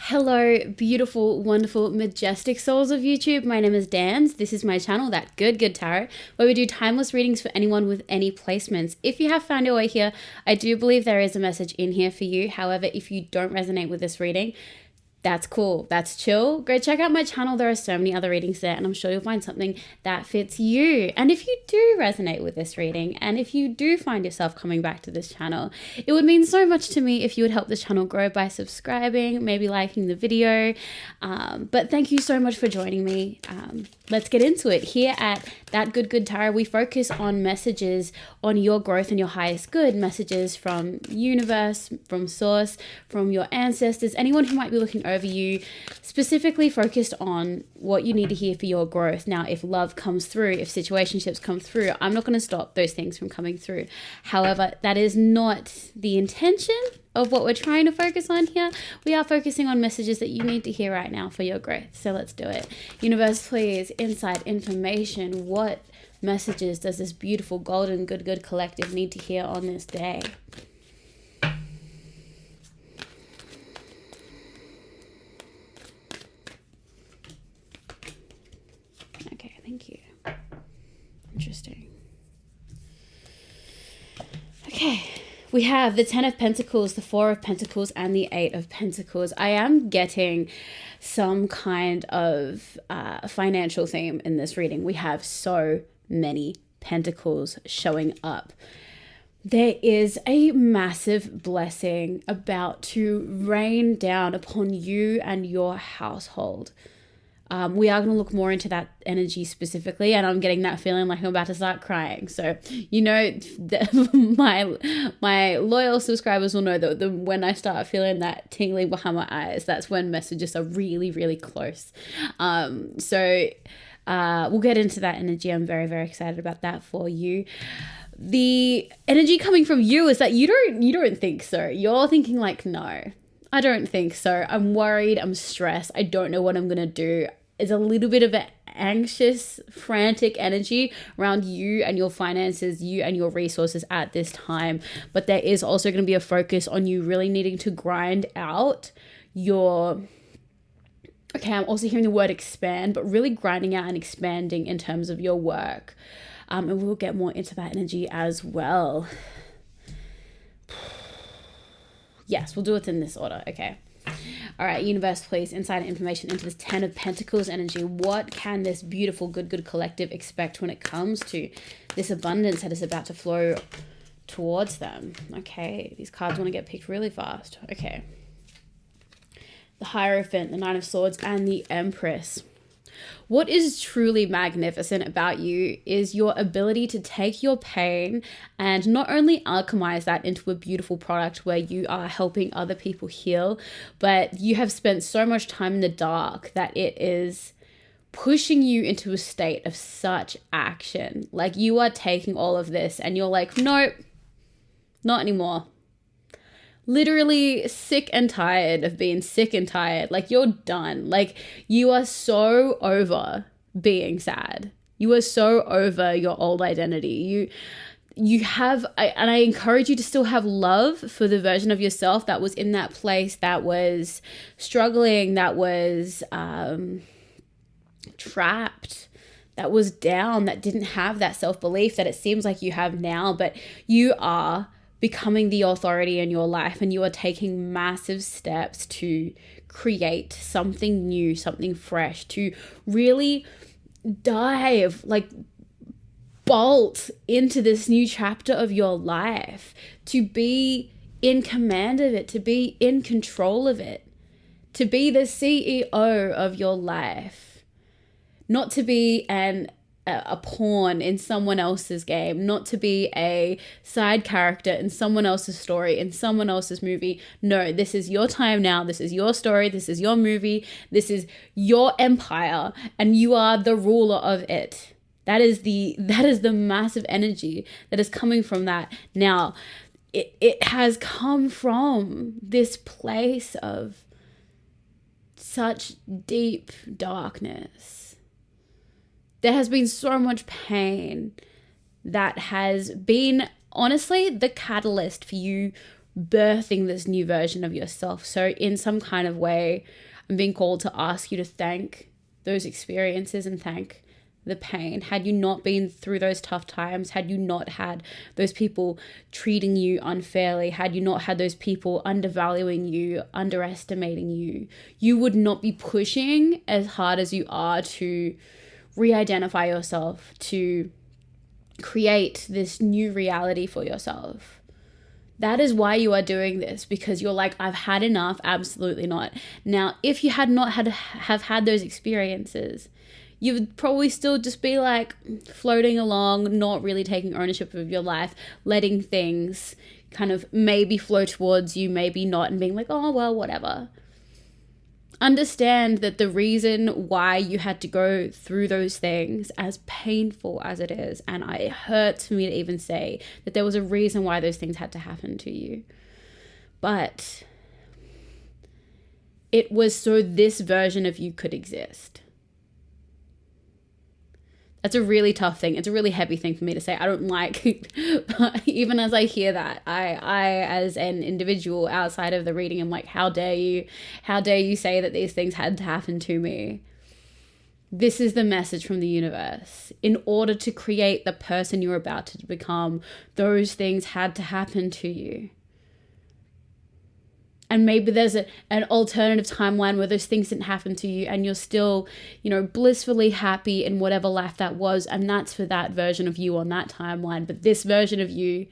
Hello, beautiful, wonderful, majestic souls of YouTube. My name is Dans. This is my channel, That Good Tarot, where we do timeless readings for anyone with any placements. If you have found your way here, I do believe there is a message in here for you. However, if you don't resonate with this reading, that's cool. That's chill. Go check out my channel. There are so many other readings there, and I'm sure you'll find something that fits you. And if you do resonate with this reading, and if you do find yourself coming back to this channel, it would mean so much to me if you would help this channel grow by subscribing, maybe liking the video. But thank you so much for joining me. Let's get into it. Here at That Good Tarot, we focus on messages on your growth and your highest good, messages from universe, from source, from your ancestors, anyone who might be looking over you, specifically focused on what you need to hear for your growth. Now, if love comes through, if situationships come through, I'm not going to stop those things from coming through. However, that is not the intention of what we're trying to focus on here. We are focusing on messages that you need to hear right now for your growth. So let's do it. Universe, please, insight, information. What messages does this beautiful golden good collective need to hear on this day? Okay, thank you. Interesting. Okay. We have the 10 of Pentacles, the 4 of Pentacles, and the 8 of Pentacles. I am getting some kind of financial theme in this reading. We have so many pentacles showing up. There is a massive blessing about to rain down upon you and your household. We are going to look more into that energy specifically, and I'm getting that feeling like I'm about to start crying. So, you know, my loyal subscribers will know that when I start feeling that tingling behind my eyes, that's when messages are really, really close. So we'll get into that energy. I'm very, very excited about that for you. The energy coming from you is that you don't think so. You're thinking like, no, I don't think so. I'm worried. I'm stressed. I don't know what I'm going to do. It's a little bit of an anxious, frantic energy around you and your finances, you and your resources at this time. But there is also going to be a focus on you really needing to grind out your... Okay, I'm also hearing the word expand, but really grinding out and expanding in terms of your work. And we'll get more into that energy as well. Yes, we'll do it in this order. Okay. All right, universe, please, insight information into this 10 of Pentacles energy. What can this beautiful good collective expect when it comes to this abundance that is about to flow towards them? Okay, these cards want to get picked really fast. Okay. The Hierophant, the Nine of Swords, and the Empress. What is truly magnificent about you is your ability to take your pain and not only alchemize that into a beautiful product where you are helping other people heal, but you have spent so much time in the dark that it is pushing you into a state of such action. Like you are taking all of this and you're like, nope, not anymore. Literally sick and tired of being sick and tired. Like you're done. Like you are so over being sad. You are so over your old identity. You have, and I encourage you to still have love for the version of yourself that was in that place, that was struggling, that was trapped, that was down, that didn't have that self-belief that it seems like you have now. But you are becoming the authority in your life, and you are taking massive steps to create something new, something fresh, to really dive, like bolt into this new chapter of your life, to be in command of it, to be in control of it, to be the CEO of your life, not to be a pawn in someone else's game, not to be a side character in someone else's story, in someone else's movie. No, this is your time now. This is your story. This is your movie. This is your empire, and you are the ruler of it. That is the massive energy that is coming from that. Now, it has come from this place of such deep darkness. There has been so much pain that has been, honestly, the catalyst for you birthing this new version of yourself. So in some kind of way, I'm being called to ask you to thank those experiences and thank the pain. Had you not been through those tough times, had you not had those people treating you unfairly, had you not had those people undervaluing you, underestimating you, you would not be pushing as hard as you are to re-identify yourself, to create this new reality for yourself. That is why you are doing this, because you're like, I've had enough. Absolutely not. Now, if you had not have had those experiences, you would probably still just be like floating along, not really taking ownership of your life, letting things kind of maybe flow towards you, maybe not, and being like, oh, well, whatever. Understand that the reason why you had to go through those things, as painful as it is, and it hurts for me to even say that there was a reason why those things had to happen to you. But it was so this version of you could exist. That's a really tough thing. It's a really heavy thing for me to say. I don't like it. But even as I hear that, I as an individual outside of the reading, I'm like, how dare you? How dare you say that these things had to happen to me? This is the message from the universe. In order to create the person you're about to become, those things had to happen to you. And maybe there's an alternative timeline where those things didn't happen to you and you're still, blissfully happy in whatever life that was. And that's for that version of you on that timeline. But this version of you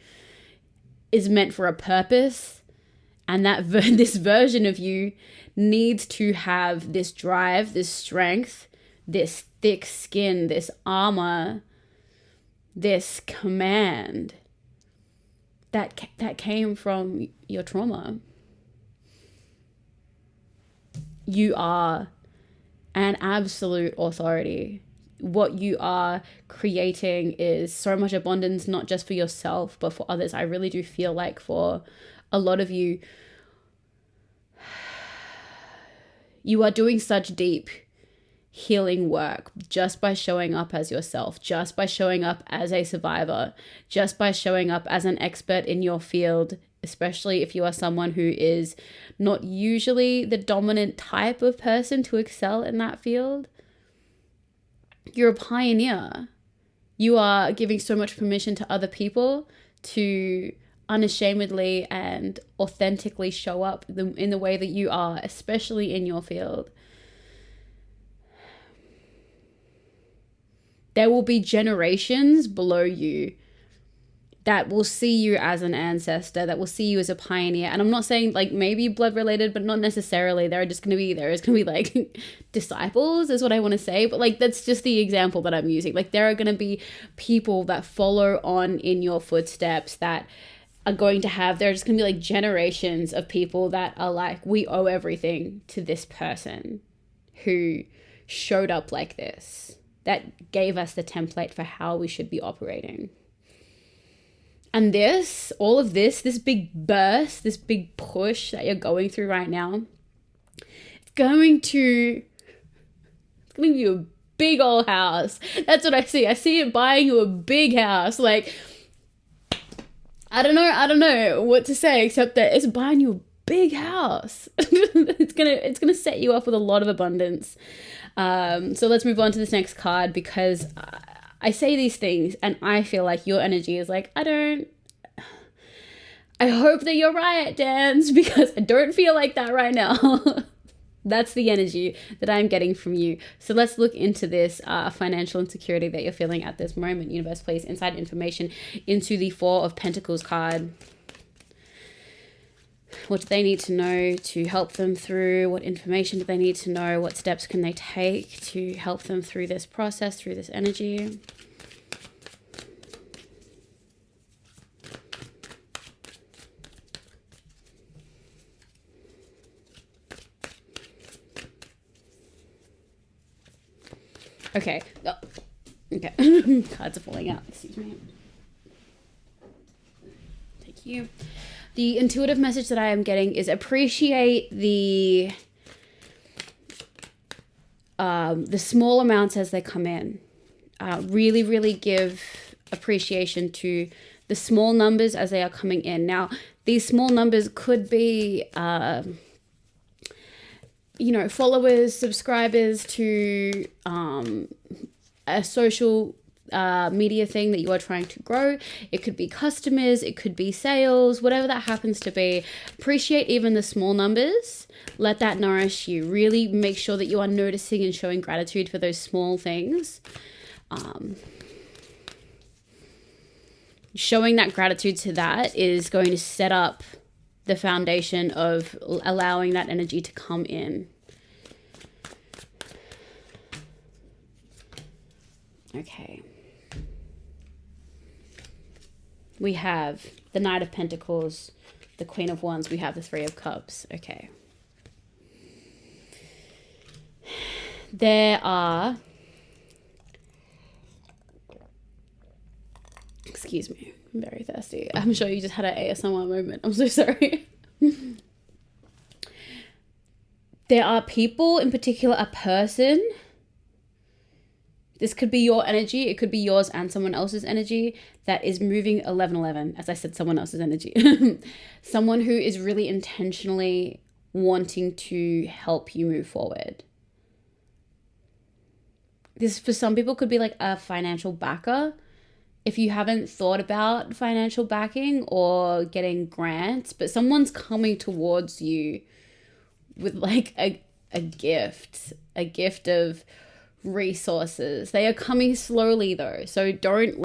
is meant for a purpose. And this version of you needs to have this drive, this strength, this thick skin, this armor, this command that came from your trauma. You are an absolute authority. What you are creating is so much abundance, not just for yourself, but for others. I really do feel like for a lot of you, you are doing such deep healing work just by showing up as yourself, just by showing up as a survivor, just by showing up as an expert in your field, especially if you are someone who is not usually the dominant type of person to excel in that field. You're a pioneer. You are giving so much permission to other people to unashamedly and authentically show up in the way that you are, especially in your field. There will be generations below you that will see you as an ancestor, that will see you as a pioneer. And I'm not saying like maybe blood related, but not necessarily. There is going to be like disciples is what I want to say. But like, that's just the example that I'm using. Like there are going to be people that follow on in your footsteps that are going to have, there are just going to be like generations of people that are like, we owe everything to this person who showed up like this, that gave us the template for how we should be operating. And all of this big burst, this big push that you're going through right now, it's going to give you a big old house. That's what I see. I see it buying you a big house. Like, I don't know what to say except that it's buying you a big house. It's gonna set you up with a lot of abundance. So let's move on to this next card, because I say these things and I feel like your energy is like, I hope that you're right, Dans, because I don't feel like that right now. That's the energy that I'm getting from you. So let's look into this financial insecurity that you're feeling at this moment. Universe, please, inside information into the Four of Pentacles card. What do they need to know to help them through? What information do they need to know? What steps can they take to help them through this process, through this energy? Okay. Oh. Okay. Cards are falling out. Excuse me. Thank you. The intuitive message that I am getting is appreciate the small amounts as they come in. Really, really give appreciation to the small numbers as they are coming in. Now, These small numbers could be, followers, subscribers to a social media thing that you are trying to grow. It could be customers, it could be sales, whatever that happens to be. Appreciate even the small numbers. Let that nourish you. Really make sure that you are noticing and showing gratitude for those small things. Showing that gratitude to that is going to set up the foundation of allowing that energy to come in. Okay. We have the Knight of Pentacles, the Queen of Wands, we have the Three of Cups. Okay. There are... Excuse me, I'm very thirsty. I'm sure you just had an ASMR moment. I'm so sorry. There are people, in particular a person. This could be your energy. It could be yours and someone else's energy that is moving 1111. As I said, someone else's energy. Someone who is really intentionally wanting to help you move forward. This, for some people, could be like a financial backer. If you haven't thought about financial backing or getting grants, but someone's coming towards you with like a gift of resources. They are coming slowly though. So don't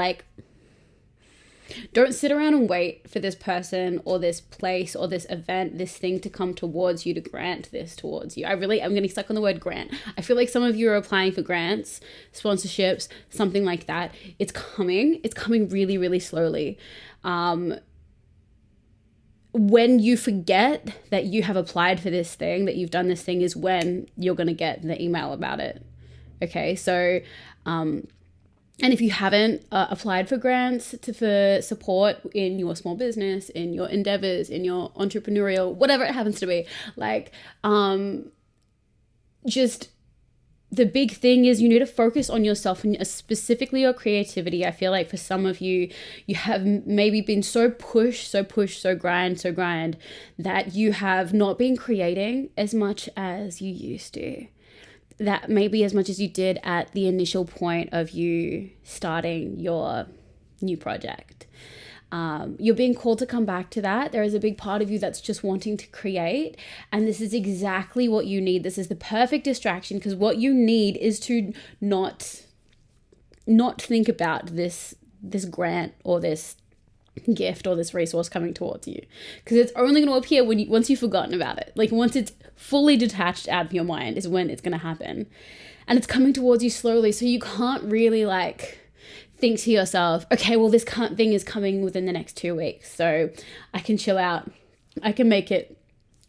sit around and wait for this person or this place or this event, this thing to come towards you to grant this towards you. I'm getting stuck on the word grant. I feel like some of you are applying for grants, sponsorships, something like that. It's coming really, really slowly. When you forget that you have applied for this thing, that you've done this thing, is when you're going to get the email about it. Okay, so, and if you haven't applied for grants for support in your small business, in your endeavors, in your entrepreneurial, whatever it happens to be, just the big thing is you need to focus on yourself and specifically your creativity. I feel like for some of you, you have maybe been so grind that you have not been creating as much as you used to. That maybe as much as you did at the initial point of you starting your new project. You're being called to come back to that. There is a big part of you that's just wanting to create. And this is exactly what you need. This is the perfect distraction, because what you need is to not think about this grant or this gift or this resource coming towards you, because it's only going to appear once you've forgotten about it. Like once it's fully detached out of your mind is when it's going to happen, and it's coming towards you slowly. So you can't really think to yourself, okay, well, this thing is coming within the next 2 weeks, so I can chill out. I can make it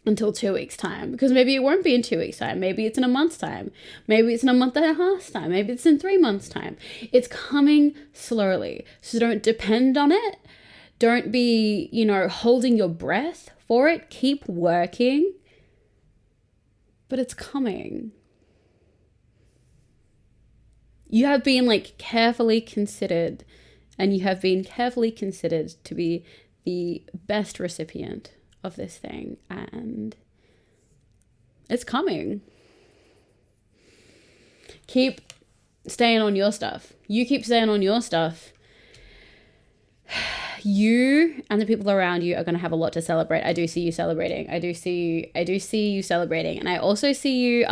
until 2 weeks time, because maybe it won't be in 2 weeks time. Maybe it's in a month's time. Maybe it's in a month and a half's time. Maybe it's in 3 months time. It's coming slowly. So don't depend on it. Don't be, holding your breath for it. Keep working. But it's coming. You have been carefully considered, and you have been carefully considered to be the best recipient of this thing, and it's coming. Keep staying on your stuff. You keep staying on your stuff. You and the people around you are going to have a lot to celebrate. I do see you celebrating. I do see you celebrating. And I also see you,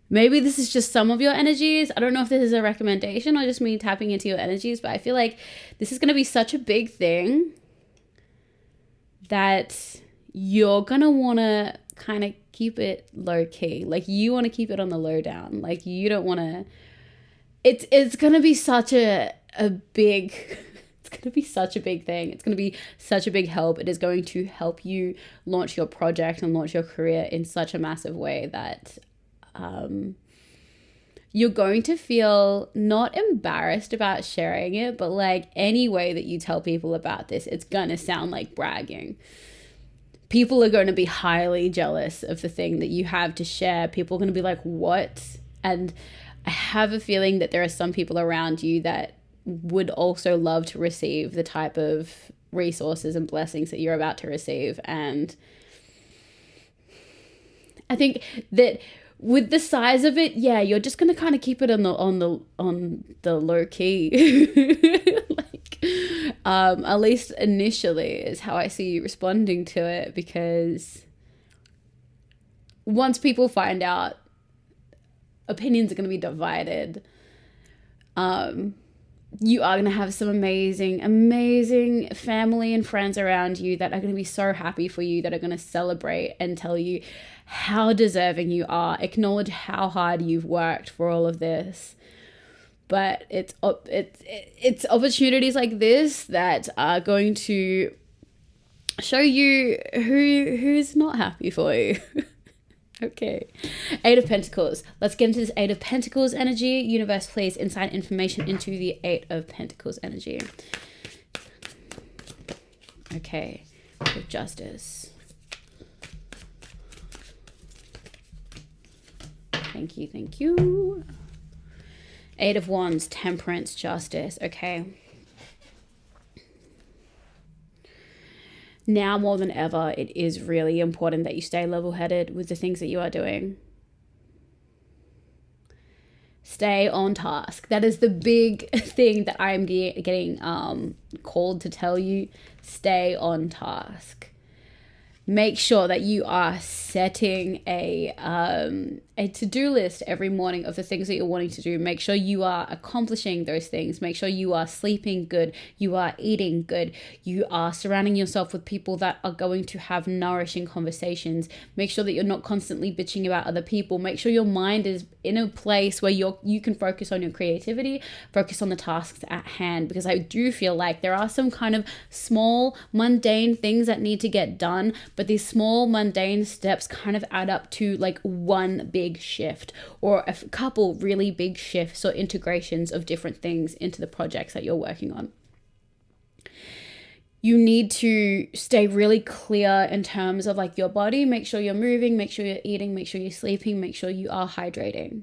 maybe this is just some of your energies. I don't know if this is a recommendation or just me tapping into your energies, but I feel like this is going to be such a big thing that you're going to want to kind of keep it low key. You want to keep it on the low down. You don't want to, it's going to be such a big, it's going to be such a big thing. It's going to be such a big help. It is going to help you launch your project and launch your career in such a massive way that you're going to feel not embarrassed about sharing it, but any way that you tell people about this, it's going to sound like bragging. People are going to be highly jealous of the thing that you have to share. People are going to be like, what? And I have a feeling that there are some people around you that would also love to receive the type of resources and blessings that you're about to receive. And I think that with the size of it, yeah, you're just gonna kind of keep it on the low key. Like, at least initially is how I see you responding to it, because once people find out, opinions are gonna be divided. You are going to have some amazing family and friends around you that are going to be so happy for you, that are going to celebrate and tell you how deserving you are, acknowledge how hard you've worked for all of this. But it's opportunities like this that are going to show you who's not happy for you. Okay. 8 of Pentacles. Let's get into this 8 of Pentacles energy. Universe, please, insight information into the 8 of Pentacles energy. Okay. With Justice. Thank you. 8 of Wands, Temperance, Justice. Okay. Now more than ever, it is really important that you stay level-headed with the things that you are doing. Stay on task. That is the big thing that I'm getting called to tell you. Stay on task. Make sure that you are setting a to-do list every morning of the things that you're wanting to do. Make sure you are accomplishing those things. Make sure you are sleeping good. You are eating good. You are surrounding yourself with people that are going to have nourishing conversations. Make sure that you're not constantly bitching about other people. Make sure your mind is in a place where you can focus on your creativity, focus on the tasks at hand, because I do feel like there are some kind of small, mundane things that need to get done, but these small, mundane steps kind of add up to like one big shift, or a couple really big shifts or integrations of different things into the projects that you're working on. You need to stay really clear in terms of like your body. Make sure you're moving, make sure you're eating, make sure you're sleeping, make sure you are hydrating.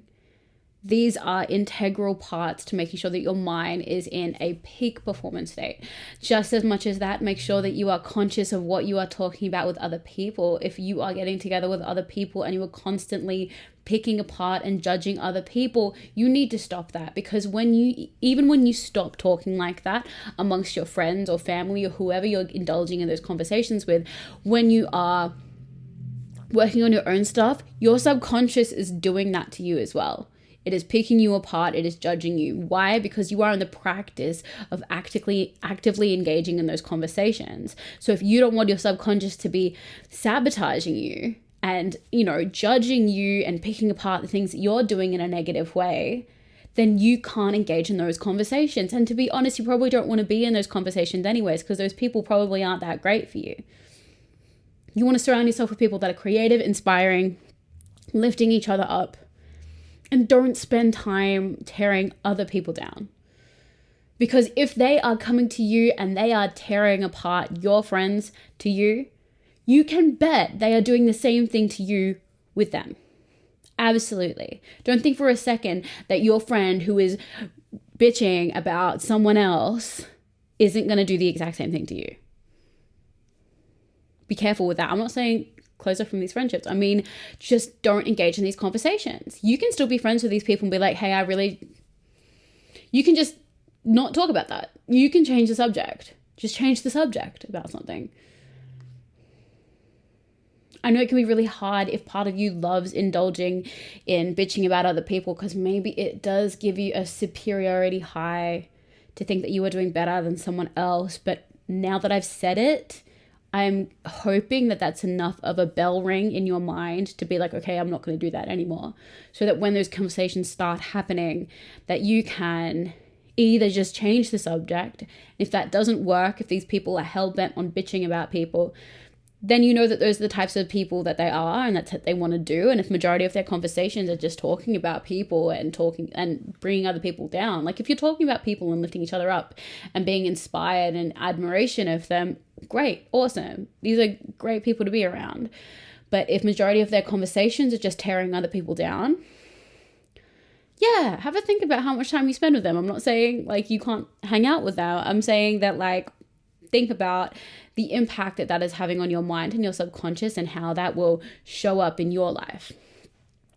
These are integral parts to making sure that your mind is in a peak performance state. Just as much as that, make sure that you are conscious of what you are talking about with other people. If you are getting together with other people and you are constantly picking apart and judging other people, you need to stop that, because even when you stop talking like that amongst your friends or family or whoever you're indulging in those conversations with, when you are working on your own stuff, your subconscious is doing that to you as well. It is picking you apart. It is judging you. Why? Because you are in the practice of actively engaging in those conversations. So if you don't want your subconscious to be sabotaging you and, judging you and picking apart the things that you're doing in a negative way, then you can't engage in those conversations. And to be honest, you probably don't want to be in those conversations anyways, because those people probably aren't that great for you. You want to surround yourself with people that are creative, inspiring, lifting each other up. And don't spend time tearing other people down. Because if they are coming to you and they are tearing apart your friends to you, you can bet they are doing the same thing to you with them. Absolutely. Don't think for a second that your friend who is bitching about someone else isn't going to do the exact same thing to you. Be careful with that. I'm not saying close off from these friendships. I mean, just don't engage in these conversations. You can still be friends with these people and be like, hey, you can just not talk about that. You can change the subject. Just change the subject about something. I know it can be really hard if part of you loves indulging in bitching about other people, because maybe it does give you a superiority high to think that you are doing better than someone else. But now that I've said it, I'm hoping that that's enough of a bell ring in your mind to be like, okay, I'm not going to do that anymore. So that when those conversations start happening, that you can either just change the subject. If that doesn't work, if these people are hell-bent on bitching about people, then you know that those are the types of people that they are and that's what they want to do. And if majority of their conversations are just talking about people and talking and bringing other people down, like if you're talking about people and lifting each other up and being inspired and admiration of them, great, awesome. These are great people to be around. But if majority of their conversations are just tearing other people down, yeah, have a think about how much time you spend with them. I'm not saying like you can't hang out with them. I'm saying that like think about the impact that that is having on your mind and your subconscious, and how that will show up in your life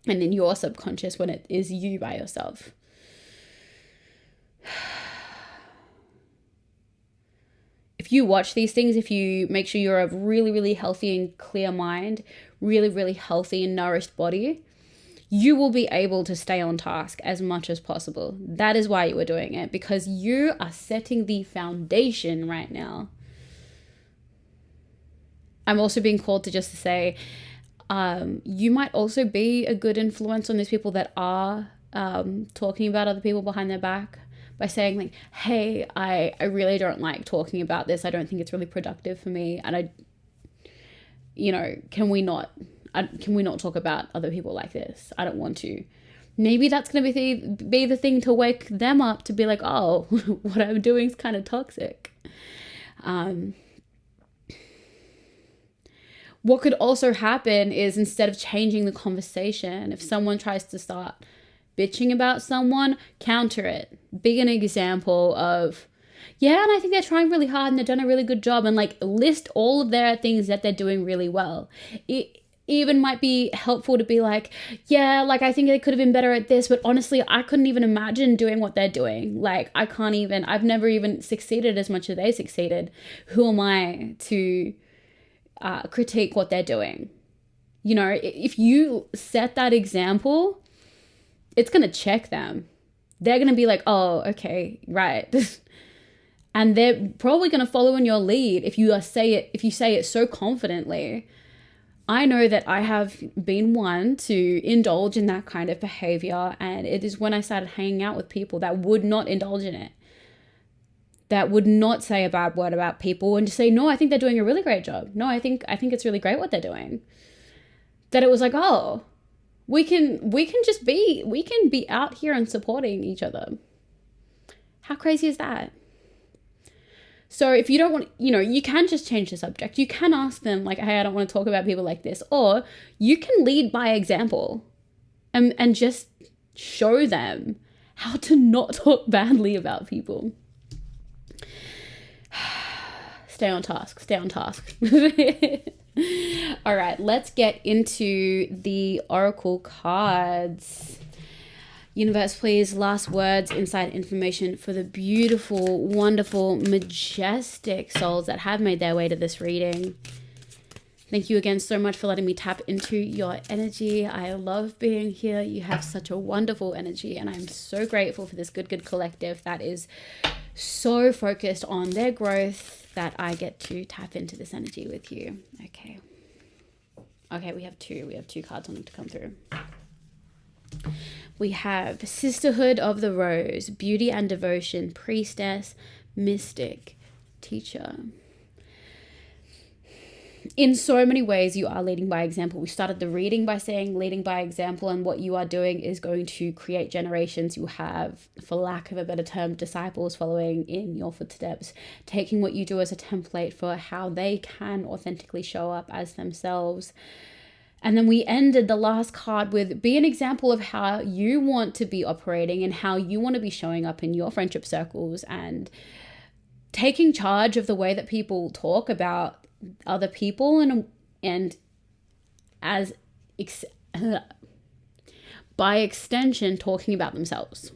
and in your subconscious when it is you by yourself. If you watch these things, if you make sure you're a really, really healthy and clear mind, really, really healthy and nourished body, you will be able to stay on task as much as possible. That is why you are doing it, because you are setting the foundation right now. I'm also being called to just say, you might also be a good influence on these people that are talking about other people behind their back, by saying like, hey, I really don't like talking about this. I don't think it's really productive for me. And can we not talk about other people like this? I don't want to. Maybe that's going to be the thing to wake them up to be like, oh, what I'm doing is kind of toxic. What could also happen is, instead of changing the conversation, if someone tries to start bitching about someone, counter it. Be an example of, yeah, and I think they're trying really hard and they've done a really good job, and like list all of their things that they're doing really well. It even might be helpful to be like, yeah, like I think they could have been better at this, but honestly, I couldn't even imagine doing what they're doing. Like I've never even succeeded as much as they succeeded. Who am I to critique what they're doing? If you set that example, it's going to check them. They're going to be like, oh, okay, right. And they're probably going to follow in your lead if you say it so confidently. I know that I have been one to indulge in that kind of behavior, and it is when I started hanging out with people that would not indulge in it, that would not say a bad word about people and just say, no, I think they're doing a really great job. No, I think it's really great what they're doing. That it was like, oh, we can be out here and supporting each other. How crazy is that? So if you don't want, you can just change the subject. You can ask them like, hey, I don't want to talk about people like this. Or you can lead by example and just show them how to not talk badly about people. Stay on task. All right, let's get into the oracle cards. Universe, please, last words, inside information for the beautiful, wonderful, majestic souls that have made their way to this reading. Thank you again so much for letting me tap into your energy. I love being here. You have such a wonderful energy, and I'm so grateful for this Good collective that is so focused on their growth that I get to tap into this energy with you. Okay, we have two cards on them to come through. We have Sisterhood of the Rose, Beauty and Devotion, Priestess, Mystic, Teacher. In so many ways, you are leading by example. We started the reading by saying leading by example, and what you are doing is going to create generations who have, for lack of a better term, disciples following in your footsteps, taking what you do as a template for how they can authentically show up as themselves. And then we ended the last card with be an example of how you want to be operating and how you want to be showing up in your friendship circles, and taking charge of the way that people talk about other people and as by extension talking about themselves.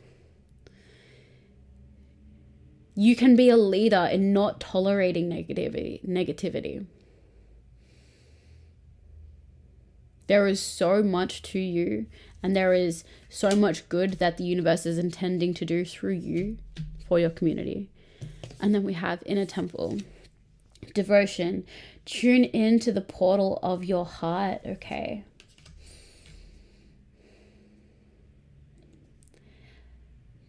You can be a leader in not tolerating negativity. There is so much to you, and there is so much good that the universe is intending to do through you for your community. And then we have Inner Temple. Devotion. Tune into the portal of your heart, okay?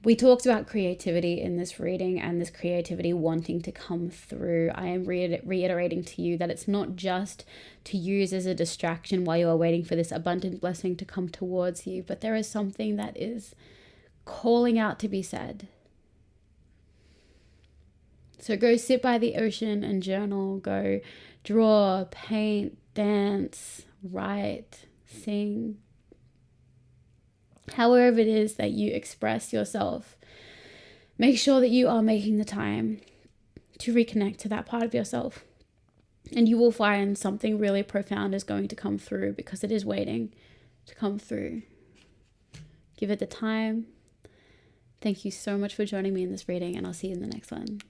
We talked about creativity in this reading, and this creativity wanting to come through. I am reiterating to you that it's not just to use as a distraction while you are waiting for this abundant blessing to come towards you, but there is something that is calling out to be said. So go sit by the ocean and journal. Go draw, paint, dance, write, sing. However it is that you express yourself, make sure that you are making the time to reconnect to that part of yourself. And you will find something really profound is going to come through, because it is waiting to come through. Give it the time. Thank you so much for joining me in this reading, and I'll see you in the next one.